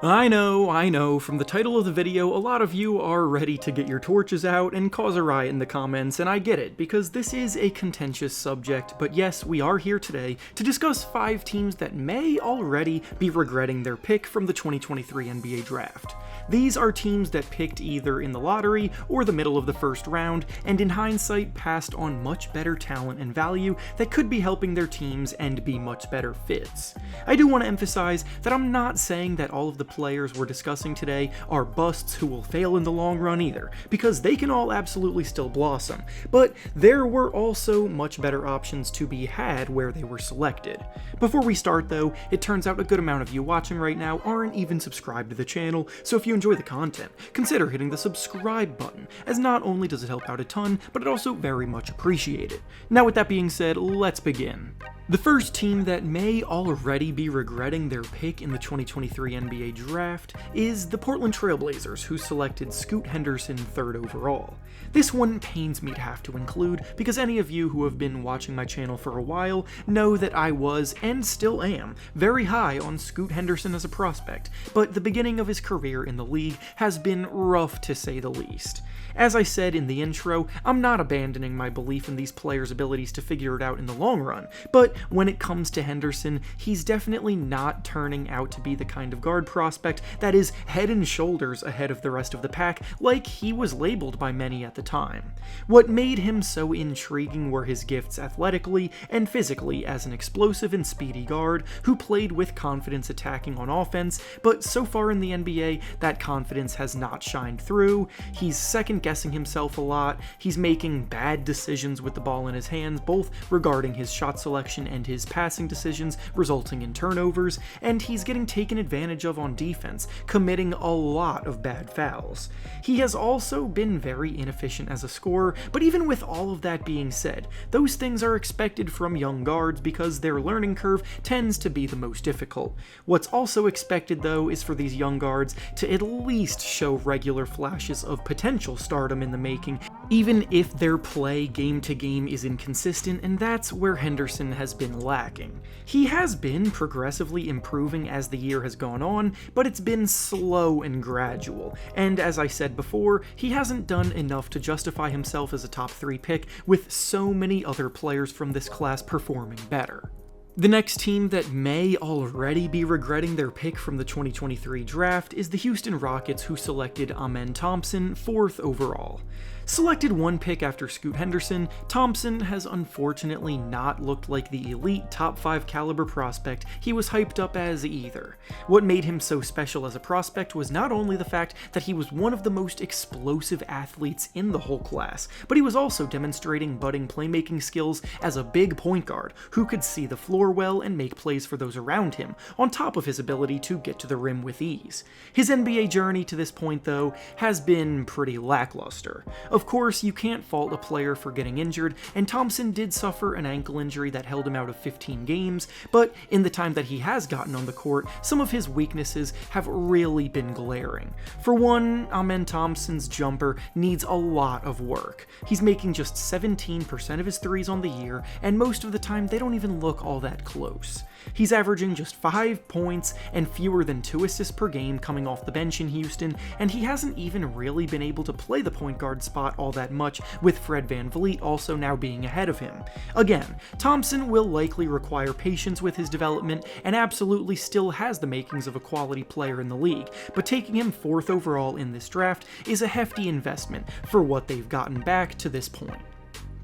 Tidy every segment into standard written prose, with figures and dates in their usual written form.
I know, from the title of the video, a lot of you are ready to get your torches out and cause a riot in the comments, and I get it, because this is a contentious subject, but yes, we are here today to discuss 5 teams that may already be regretting their pick from the 2023 NBA Draft. These are teams that picked either in the lottery or the middle of the first round, and in hindsight passed on much better talent and value that could be helping their teams and be much better fits. I do want to emphasize that I'm not saying that all of the players we're discussing today are busts who will fail in the long run either, because they can all absolutely still blossom, but there were also much better options to be had where they were selected. Before we start though, it turns out a good amount of you watching right now aren't even subscribed to the channel, so if you enjoy the content, consider hitting the subscribe button, as not only does it help out a ton, but it also very much appreciated. Now with that being said, let's begin. The first team that may already be regretting their pick in the 2023 NBA Draft is the Portland Trail Blazers, who selected Scoot Henderson 3rd overall. This one pains me to have to include, because any of you who have been watching my channel for a while know that I was, and still am, very high on Scoot Henderson as a prospect, but the beginning of his career in the league has been rough to say the least. As I said in the intro, I'm not abandoning my belief in these players' abilities to figure it out in the long run, but when it comes to Henderson, he's definitely not turning out to be the kind of guard prospect that is head and shoulders ahead of the rest of the pack like he was labeled by many at the time. What made him so intriguing were his gifts athletically and physically as an explosive and speedy guard who played with confidence attacking on offense, but so far in the NBA, that confidence has not shined through. He's second-guessing himself a lot, he's making bad decisions with the ball in his hands, both regarding his shot selection and his passing decisions, resulting in turnovers, and he's getting taken advantage of on defense, committing a lot of bad fouls. He has also been very inefficient as a scorer, but even with all of that being said, those things are expected from young guards because their learning curve tends to be the most difficult. What's also expected though is for these young guards to at least show regular flashes of potential stardom in the making, even if their play game to game is inconsistent, and that's where Henderson has been lacking. He has been progressively improving as the year has gone on, but it's been slow and gradual, and as I said before, he hasn't done enough to justify himself as a top 3 pick with so many other players from this class performing better. The next team that may already be regretting their pick from the 2023 draft is the Houston Rockets, who selected Thompson 4th overall. Selected 1 pick after Scoot Henderson, Thompson has unfortunately not looked like the elite top 5 caliber prospect he was hyped up as either. What made him so special as a prospect was not only the fact that he was one of the most explosive athletes in the whole class, but he was also demonstrating budding playmaking skills as a big point guard who could see the floor well and make plays for those around him, on top of his ability to get to the rim with ease. His NBA journey to this point, though, has been pretty lackluster. Of course, you can't fault a player for getting injured, and Thompson did suffer an ankle injury that held him out of 15 games, but in the time that he has gotten on the court, some of his weaknesses have really been glaring. For one, Thompson's jumper needs a lot of work. He's making just 17% of his threes on the year, and most of the time they don't even look all that close. He's averaging just 5 points and fewer than 2 assists per game coming off the bench in Houston, and he hasn't even really been able to play the point guard spot all that much, with Fred VanVleet also now being ahead of him. Again, Thompson will likely require patience with his development and absolutely still has the makings of a quality player in the league, but taking him 4th overall in this draft is a hefty investment for what they've gotten back to this point.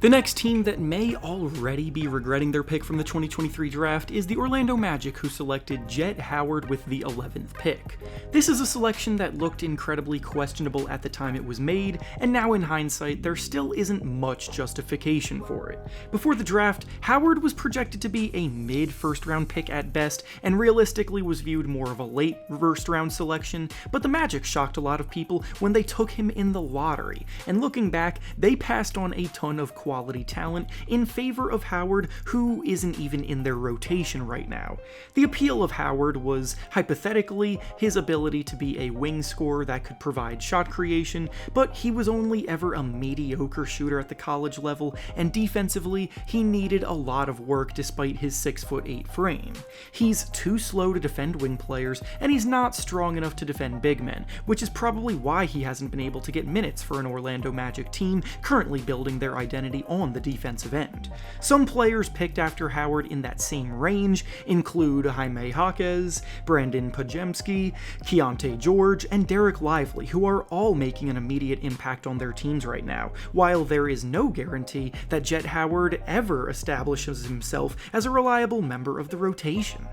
The next team that may already be regretting their pick from the 2023 draft is the Orlando Magic, who selected Jett Howard with the 11th pick. This is a selection that looked incredibly questionable at the time it was made, and now in hindsight, there still isn't much justification for it. Before the draft, Howard was projected to be a mid-first round pick at best, and realistically was viewed more of a late first round selection, but the Magic shocked a lot of people when they took him in the lottery, and looking back, they passed on a ton of quality talent in favor of Howard, who isn't even in their rotation right now. The appeal of Howard was, hypothetically, his ability to be a wing scorer that could provide shot creation, but he was only ever a mediocre shooter at the college level, and defensively, he needed a lot of work despite his 6'8" frame. He's too slow to defend wing players, and he's not strong enough to defend big men, which is probably why he hasn't been able to get minutes for an Orlando Magic team currently building their identity on the defensive end. Some players picked after Howard in that same range include Jaime Jaquez, Brandon Pajemski, Keontae George, and Derek Lively, who are all making an immediate impact on their teams right now, while there is no guarantee that Jet Howard ever establishes himself as a reliable member of the rotation.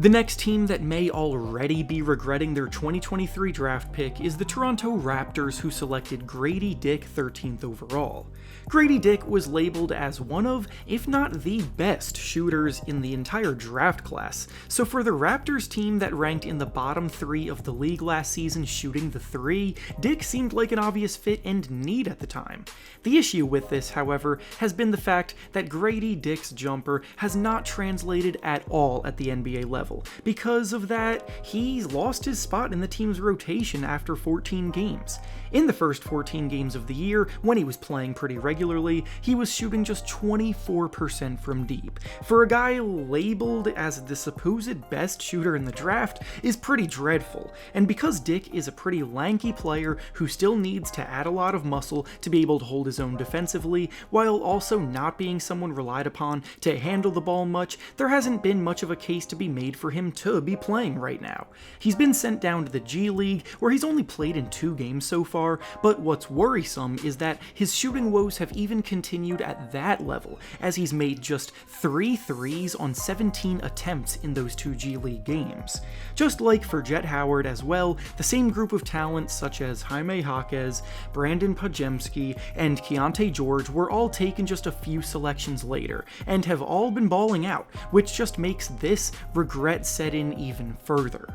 The next team that may already be regretting their 2023 draft pick is the Toronto Raptors, who selected Grady Dick 13th overall. Grady Dick was labeled as one of, if not the best, shooters in the entire draft class, so for the Raptors team that ranked in the bottom 3 of the league last season shooting the 3, Dick seemed like an obvious fit and need at the time. The issue with this, however, has been the fact that Grady Dick's jumper has not translated at all at the NBA level. Because of that, he's lost his spot in the team's rotation after 14 games. In the first 14 games of the year, when he was playing pretty regularly, he was shooting just 24% from deep. For a guy labeled as the supposed best shooter in the draft is pretty dreadful, and because Dick is a pretty lanky player who still needs to add a lot of muscle to be able to hold his own defensively, while also not being someone relied upon to handle the ball much, there hasn't been much of a case to be made for him to be playing right now. He's been sent down to the G League, where he's only played in 2 games so far, but what's worrisome is that his shooting woes have even continued at that level, as he's made just 3 threes on 17 attempts in those 2 G League games. Just like for Jet Howard as well, the same group of talents such as Jaime Jaquez, Brandon Pajemski, and Keontae George were all taken just a few selections later, and have all been balling out, which just makes this regret set in even further.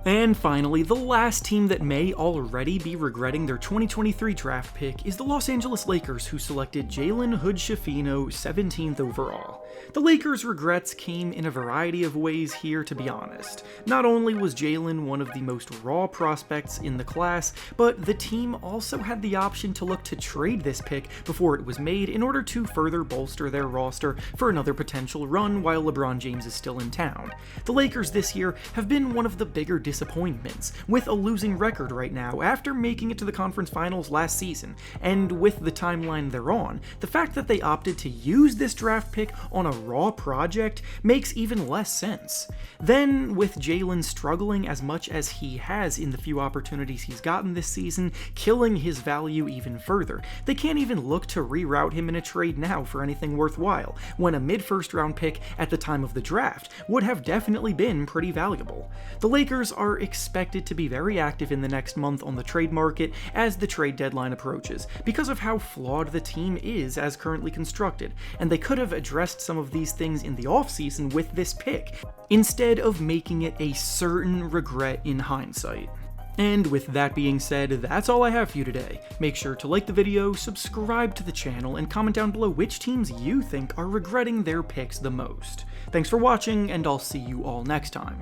And finally, the last team that may already be regretting their 2023 draft pick is the Los Angeles Lakers, who selected Jalen Hood-Schifino 17th overall. The Lakers' regrets came in a variety of ways here, to be honest. Not only was Jalen one of the most raw prospects in the class, but the team also had the option to look to trade this pick before it was made in order to further bolster their roster for another potential run while LeBron James is still in town. The Lakers this year have been one of the bigger disappointments, with a losing record right now after making it to the conference finals last season, and with the timeline they're on, the fact that they opted to use this draft pick on a raw project makes even less sense. Then, with Jalen struggling as much as he has in the few opportunities he's gotten this season, killing his value even further, they can't even look to reroute him in a trade now for anything worthwhile, when a mid-first round pick at the time of the draft would have definitely been pretty valuable. The Lakers are expected to be very active in the next month on the trade market as the trade deadline approaches, because of how flawed the team is as currently constructed, and they could have addressed some of these things in the offseason with this pick, instead of making it a certain regret in hindsight. And with that being said, that's all I have for you today. Make sure to like the video, subscribe to the channel, and comment down below which teams you think are regretting their picks the most. Thanks for watching, and I'll see you all next time.